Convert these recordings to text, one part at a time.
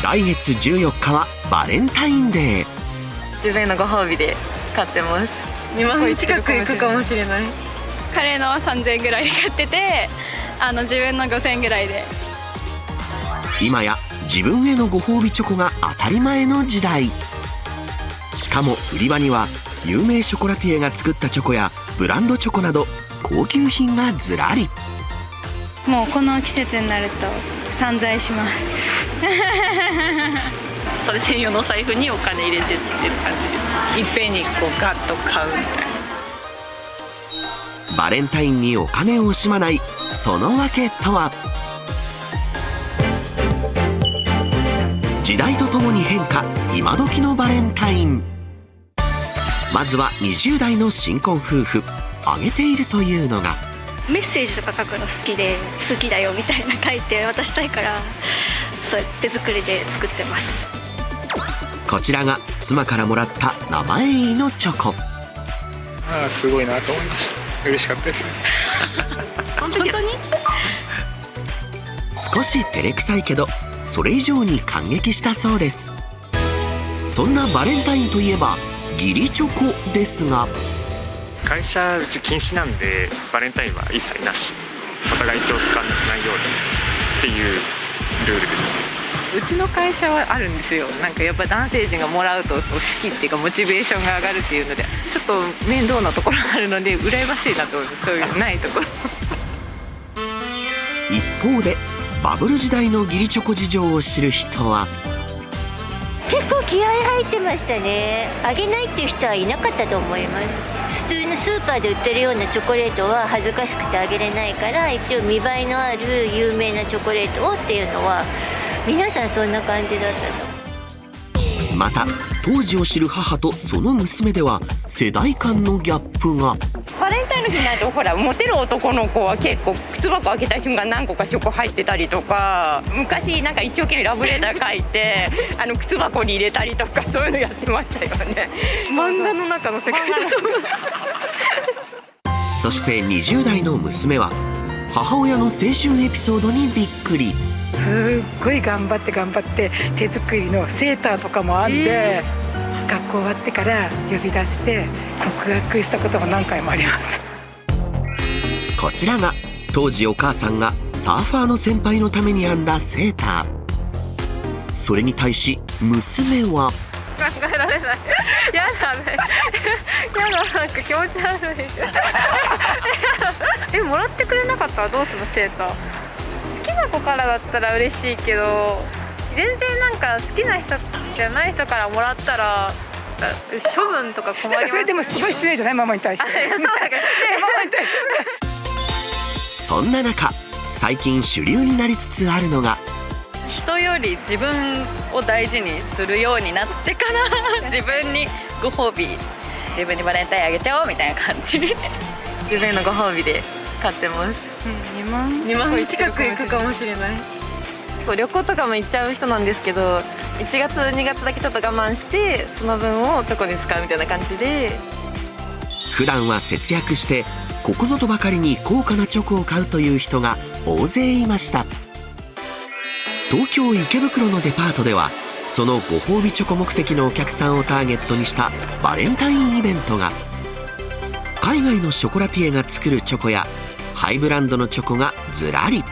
来月14日はバレンタインデー。自分へのご褒美で買ってます。2万円近くいくかもしれない。彼のは3000円ぐらいで買ってて、自分の5000円ぐらいで。今や自分へのご褒美チョコが当たり前の時代。しかも売り場には有名ショコラティエが作ったチョコやブランドチョコなど高級品がずらり。もうこの季節になると散財しますそれ専用のお財布にお金入れてってる感じ。いっぺんにこうガッと買うみたいな。バレンタインにお金を惜しまないその訳とは。時代とともに変化、今時のバレンタイン。まずは20代の新婚夫婦、挙げているというのが、メッセージとか書くの好きで、好きだよみたいな書いて渡したいから、そうやって手作りで作ってます。こちらが妻からもらった名前入りのチョコ。すごいなと思いました。嬉しかったですね本当に少し照れくさいけど、それ以上に感激したそうです。そんなバレンタインといえば義理チョコですが、会社うち禁止なんでバレンタインは一切なし、お互い気を使わないようにっていうルールですね。うちの会社はあるんですよ。なんかやっぱ男性陣がもらうと好きっていうかモチベーションが上がるっていうので、ちょっと面倒なところがあるので羨ましいなと思います。そういうのないところ一方でバブル時代の義理チョコ事情を知る人は、結構気合入ってましたね。あげないっていう人はいなかったと思います。普通のスーパーで売ってるようなチョコレートは恥ずかしくてあげれないから、一応見栄えのある有名なチョコレートをっていうのは皆さんそんな感じだったと。また当時を知る母とその娘では世代間のギャップが。バレンタインの日になるとほらモテる男の子は結構靴箱開けた瞬間何個かチョコ入ってたりとか、昔なんか一生懸命ラブレター書いて靴箱に入れたりとか、そういうのやってましたよね。漫画の中の世界だと思うそして20代の娘は母親の青春エピソードにびっくり。すっごい頑張って手作りのセーターとかもあって、学校終わってから呼び出して告白したことも何回もあります。こちらが当時お母さんがサーファーの先輩のために編んだセーター。それに対し娘は考えられないやだねやだ、なんか気持ち悪いもらってくれなかったらどうするの？セーター好きな子からだったら嬉しいけど、全然なんか好きな人じゃない人からもらったら処分とか困ります。それでもすごい失礼じゃない？ママに対して。そうだけどママに対してそんな中、最近主流になりつつあるのが、人より自分を大事にするようになってから自分にご褒美、自分にバレンタインあげちゃおうみたいな感じ自分へのご褒美で買ってます。2万円近くいくかもしれない。旅行とかも行っちゃう人なんですけど、1月2月だけちょっと我慢してその分をチョコに使うみたいな感じで。普段は節約してここぞとばかりに高価なチョコを買うという人が大勢いました。東京池袋のデパートではそのご褒美チョコ目的のお客さんをターゲットにしたバレンタインイベントが。海外のショコラティエが作るチョコやハイブランドのチョコがずらり。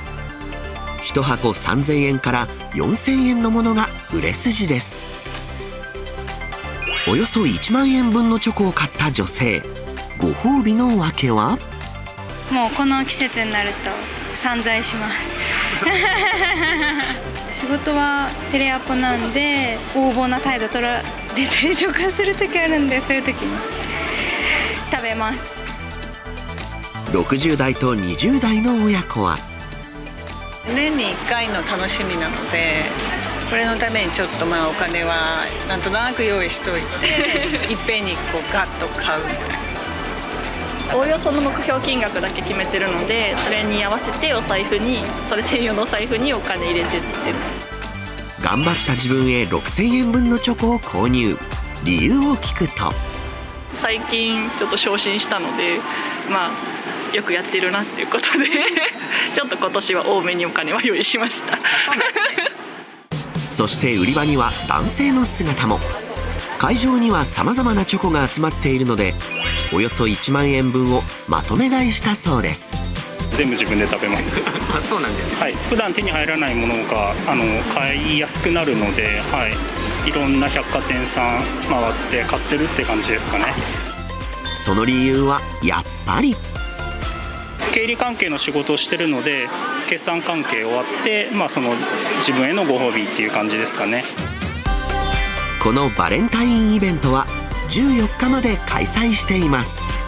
1箱3000円から4000円のものが売れ筋です。およそ1万円分のチョコを買った女性、ご褒美の訳は？もうこの季節になると散財します仕事はテレアポなんで横暴な態度取られたりとかする時あるんで、そういう時に食べます。60代と20代の親子は、年に1回の楽しみなので、これのためにちょっとお金はなんとなく用意しといていっぺんにこうガッと買うみたいな。おおよその目標金額だけ決めてるので、それに合わせてお財布に、それ専用のお財布にお金入れてって頑張った自分へ6000円分のチョコを購入。理由を聞くと、最近ちょっと昇進したので、よくやってるなっていうことでちょっと今年は多めにお金は用意しましたそして売り場には男性の姿も。会場には様々なチョコが集まっているので、およそ1万円分をまとめ買いしたそうです。全部自分で食べます。あ、そうなんです。はい、普段手に入らないものが買いやすくなるので、はい、いろんな百貨店さん回って買ってるって感じですかね。その理由はやっぱり経理関係の仕事をしてるので、決算関係終わって、その自分へのご褒美っていう感じですかね。このバレンタインイベントは14日まで開催しています。